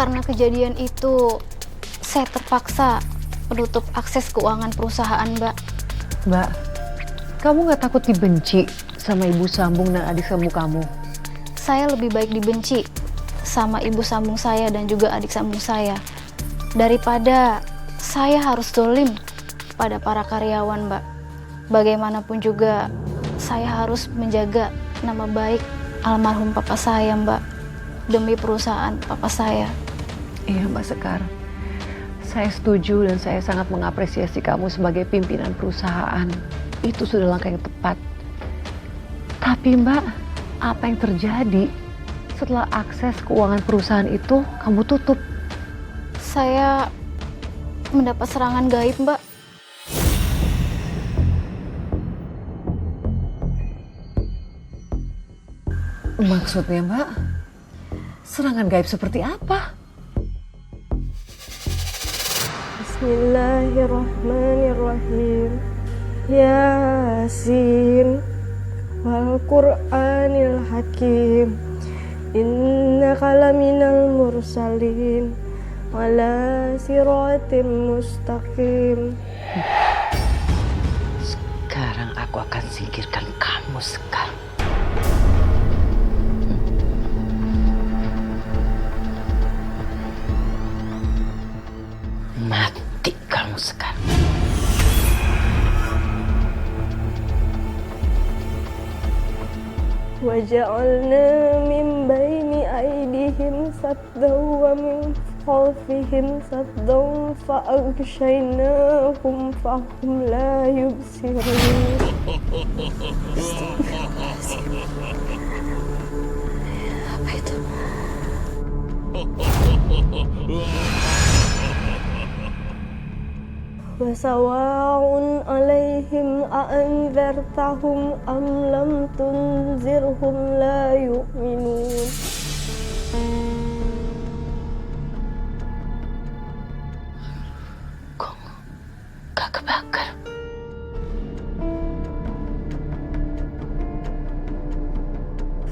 Karena kejadian itu, saya terpaksa menutup akses keuangan perusahaan, Mbak. Mbak, kamu gak takut dibenci sama ibu sambung dan adik sambung kamu? Saya lebih baik dibenci sama ibu sambung saya dan juga adik sambung saya daripada saya harus zolim pada para karyawan, Mbak. Bagaimanapun juga saya harus menjaga nama baik almarhum papa saya, Mbak, demi perusahaan papa saya. Iya Mbak Sekar, saya setuju dan saya sangat mengapresiasi kamu sebagai pimpinan perusahaan. Itu sudah langkah yang tepat. Tapi Mbak, apa yang terjadi setelah akses keuangan perusahaan itu kamu tutup? Saya mendapat serangan gaib, Mbak. Maksudnya Mbak, serangan gaib seperti apa? Bismillahirrahmanirrahim. Yasin wal Qur'anil Hakim. Innaka laminal mursalin ala siratim mustaqim. Sekarang aku akan singkirkan kamu, Sekar. Mati kamu, Sekar. Waja'alna min baini aydihim saddan wa min khalfihim saddan fa'aghshaynahum fahum la yubsirun. Apa itu? Wasawa'un alaihim a'anzartahum am lam tunzirhum la yu'minun. Kok gak kebakar?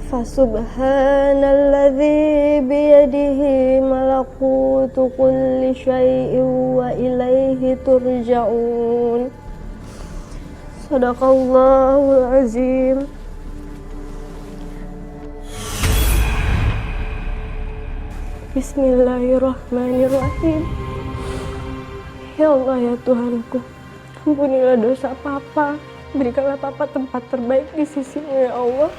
Fasubhanalladzi biyadihi malakutu kulli syai'in wa ilaihi turja'un. Sadaqallahul azim. Bismillahirrahmanirrahim. Ya Allah, ya Tuhanku, ampunilah dosa Papa. Berikanlah Papa tempat terbaik di sisi-Mu, ya Allah.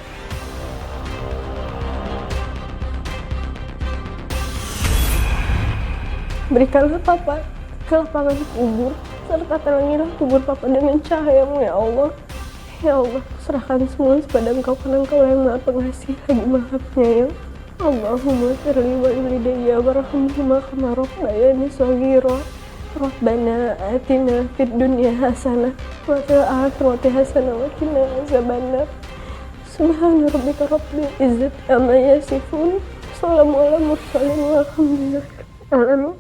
Berikanlah Papa ke lapangan kubur, serta terangilah kubur Papa dengan cahaya-Mu, ya Allah. Ya Allah, serahkan semua kepada Engkau, karena Engkau yang Maha Pengasih lagi Maha Penyayang. Allahumma sirli wa ilidayya warhamhuma kama rabbayani shaghira. Rabbana atina fid dunya hasanah wa fil akhirati hasanah wa qina azabannar. Subhana rabbika rabbil izzati amma yasifun. Wassalamu ala mursalin walhamdulillahi rabbil alamin.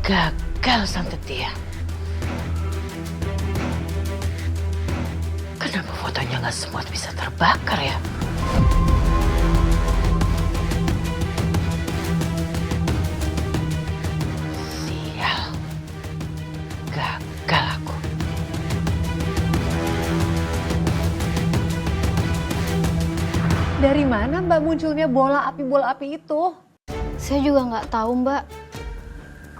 Gagal santet dia. Kenapa fotonya nggak semua bisa terbakar ya? Sial. Gagal aku. Dari mana Mbak munculnya bola api itu? Saya juga nggak tahu, Mbak.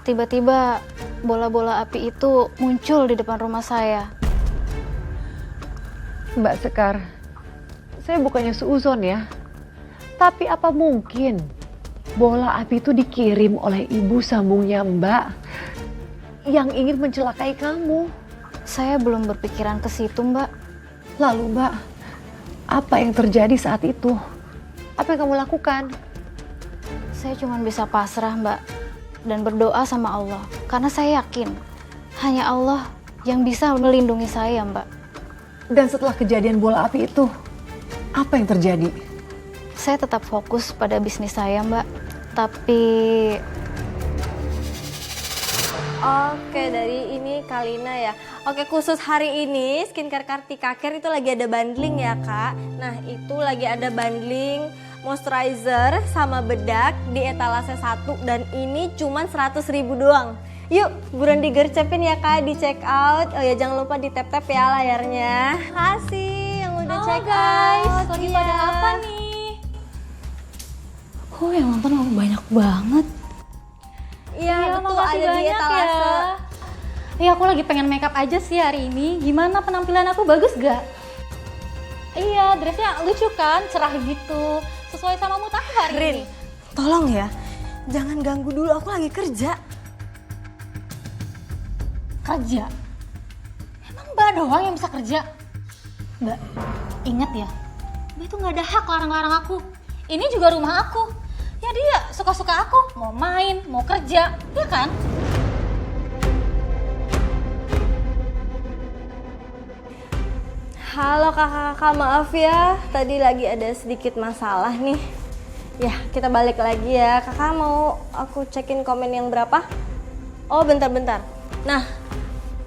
Tiba-tiba bola-bola api itu muncul di depan rumah saya. Mbak Sekar, saya bukannya seuzon ya. Tapi apa mungkin bola api itu dikirim oleh ibu sambungnya Mbak yang ingin mencelakai kamu? Saya belum berpikiran ke situ, Mbak. Lalu Mbak, apa yang terjadi saat itu? Apa yang kamu lakukan? Saya cuma bisa pasrah, Mbak, dan berdoa sama Allah. Karena saya yakin Hanya Allah yang bisa melindungi saya, Mbak. Dan setelah kejadian bola api itu, apa yang terjadi? Saya tetap fokus pada bisnis saya, Mbak. Tapi Oke, dari ini Kalina ya. Oke, khusus hari ini skincare Kartika Care itu lagi ada bundling ya, Kak. Nah, itu lagi ada bundling moisturizer sama bedak di etalase 1 dan ini cuma 100.000 doang. Yuk, buruan digercepin ya, Kak, di check out. Oh ya, jangan lupa di tap-tap ya layarnya. Makasih yang udah check out. Lagi Iya. pada apa nih? Oh, yang nonton banyak banget. Iya, betul, makasih ada di banyak etalase. ya. Iya, aku lagi pengen makeup aja sih hari ini. Gimana penampilan aku, bagus gak? Iya, dressnya lucu kan, cerah gitu. Sesuai sama mood aku hari Rin, ini. tolong ya, jangan ganggu dulu, aku lagi kerja. Kerja? Emang Mbak doang yang bisa kerja? Mbak, ingat ya, Mbak itu gak ada hak larang-larang aku. Ini juga rumah aku. Ya dia suka-suka aku, mau main, mau kerja, ya kan? Halo kakak-kakak, maaf ya, tadi lagi ada sedikit masalah nih. Ya, kita balik lagi ya. Kakak mau aku cekin komen yang berapa? Oh, bentar-bentar. Nah,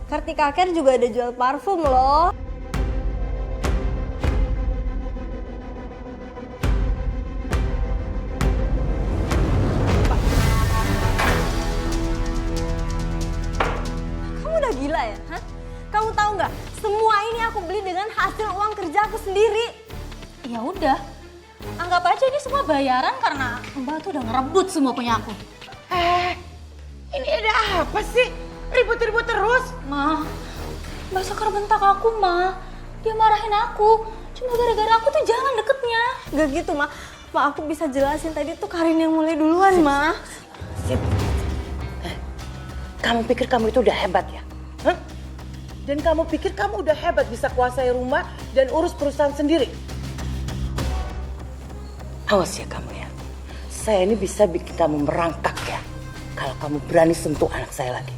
Kartika Care juga ada jual parfum loh. Kamu udah gila ya? Hah? Kamu tahu nggak? Semua ini aku beli dengan hasil uang kerja aku sendiri. Ya udah, anggap aja ini semua bayaran karena Mbak tuh udah ngerebut semua punya aku. Ini ada apa sih? Ribut-ribut terus. Ma, Mbak Sekar bentak aku, Ma. Dia marahin aku. Cuma gara-gara aku tuh jangan deketnya. Gak gitu, Ma. Ma, aku bisa jelasin tadi tuh Karin yang mulai duluan, Ma. Sip. Kamu pikir kamu itu udah hebat ya? Hah? Dan kamu pikir kamu udah hebat bisa kuasai rumah dan urus perusahaan sendiri? Awas ya kamu ya. Saya ini bisa bikin kamu merangkak ya. Kalau kamu berani sentuh anak saya lagi.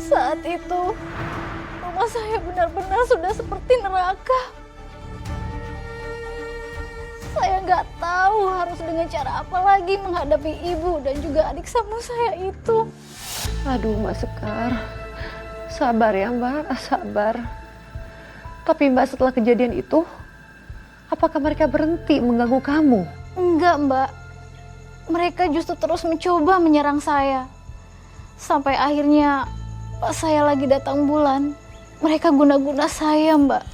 saat itu rumah saya benar-benar sudah seperti neraka. Saya nggak tahu harus dengan cara apa lagi menghadapi ibu dan juga adik kandung saya itu. Aduh Mbak Sekar, sabar ya Mbak, sabar. Tapi Mbak setelah kejadian itu, apakah mereka berhenti mengganggu kamu? Enggak, Mbak. Mereka justru terus mencoba menyerang saya. Sampai akhirnya pas saya lagi datang bulan, mereka guna-guna saya, Mbak.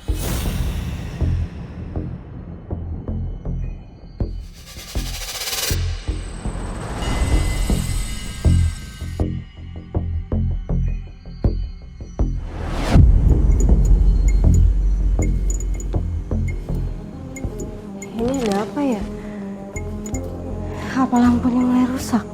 Ini ada apa ya? Apa lampunya mulai rusak?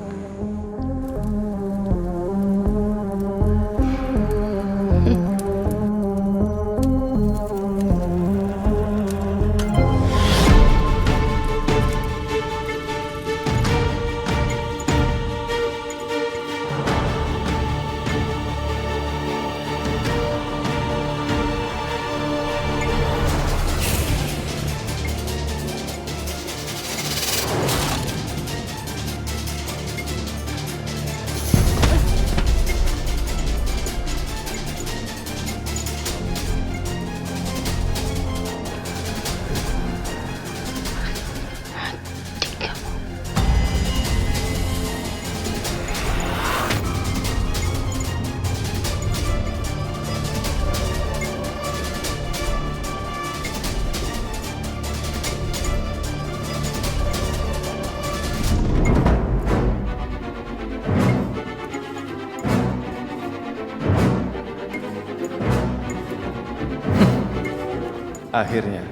Akhirnya,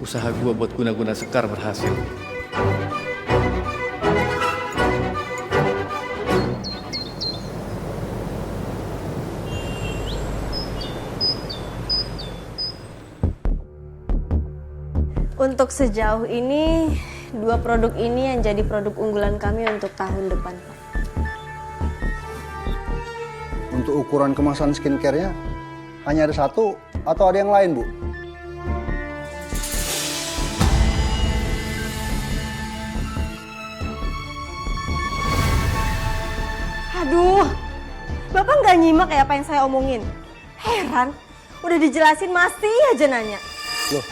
usaha gua buat guna-guna Sekar berhasil. untuk sejauh ini dua produk ini yang jadi produk unggulan kami untuk tahun depan, Pak. Untuk ukuran kemasan skincare-nya hanya ada satu atau ada yang lain, Bu? Aduh, Bapak nggak nyimak ya apa yang saya omongin? Heran, udah dijelasin masih aja nanya. Loh,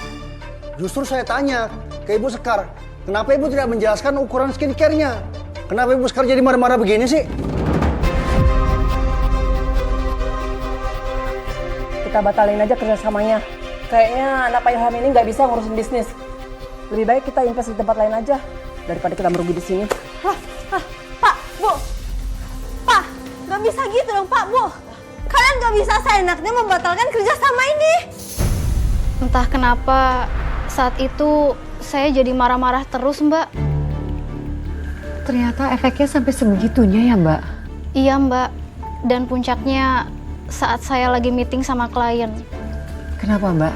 justru saya tanya ke Ibu Sekar, kenapa Ibu tidak menjelaskan ukuran skincare-nya? Kenapa Ibu Sekar jadi marah-marah begini sih? Kita batalin aja kerjasamanya. Kayaknya anak Pak Ilham ini nggak bisa ngurusin bisnis. Lebih baik kita invest di tempat lain aja daripada kita merugi di sini. Pak, Bu, Pak, nggak bisa gitu dong Pak, Bu. Kalian nggak bisa seenaknya membatalkan kerjasama ini. Entah kenapa saat itu saya jadi marah-marah terus, Mbak. Ternyata efeknya sampai sebegitunya ya, Mbak. Iya, Mbak. Dan puncaknya saat saya lagi meeting sama klien. Kenapa, Mbak?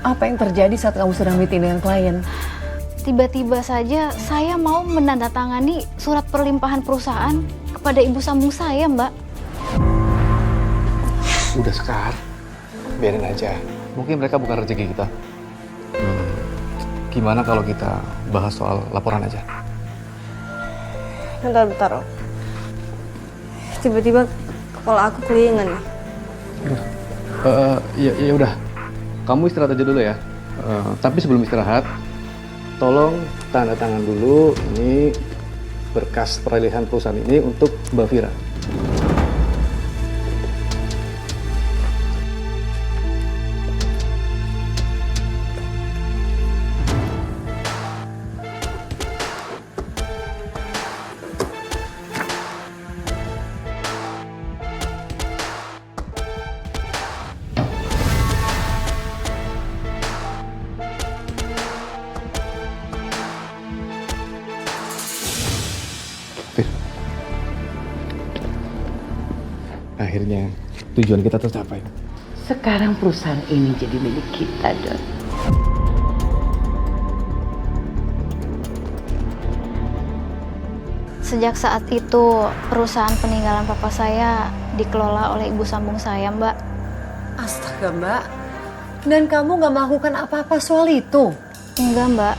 Apa yang terjadi saat kamu sedang meeting dengan klien? Tiba-tiba saja saya mau menandatangani surat perlimpahan perusahaan kepada ibu sambung saya, Mbak. Udah Sekar, biarin aja. Mungkin mereka bukan rezeki kita. Gimana kalau kita bahas soal laporan aja? Bentar, Om. Tiba-tiba kepala aku kelingan nih. Ya udah. Kamu istirahat aja dulu ya. Tapi sebelum istirahat, tolong tanda tangan dulu ini berkas peralihan perusahaan ini untuk Mbak Vira. Akhirnya tujuan kita tercapai. Sekarang perusahaan ini jadi milik kita, Don. Sejak saat itu, perusahaan peninggalan papa saya dikelola oleh ibu sambung saya, Mbak. Astaga, Mbak. Dan kamu gak melakukan apa-apa soal itu? Enggak, Mbak.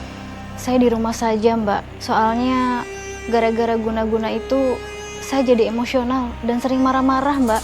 Saya di rumah saja, Mbak. Soalnya gara-gara guna-guna itu saya jadi emosional dan sering marah-marah, Mbak.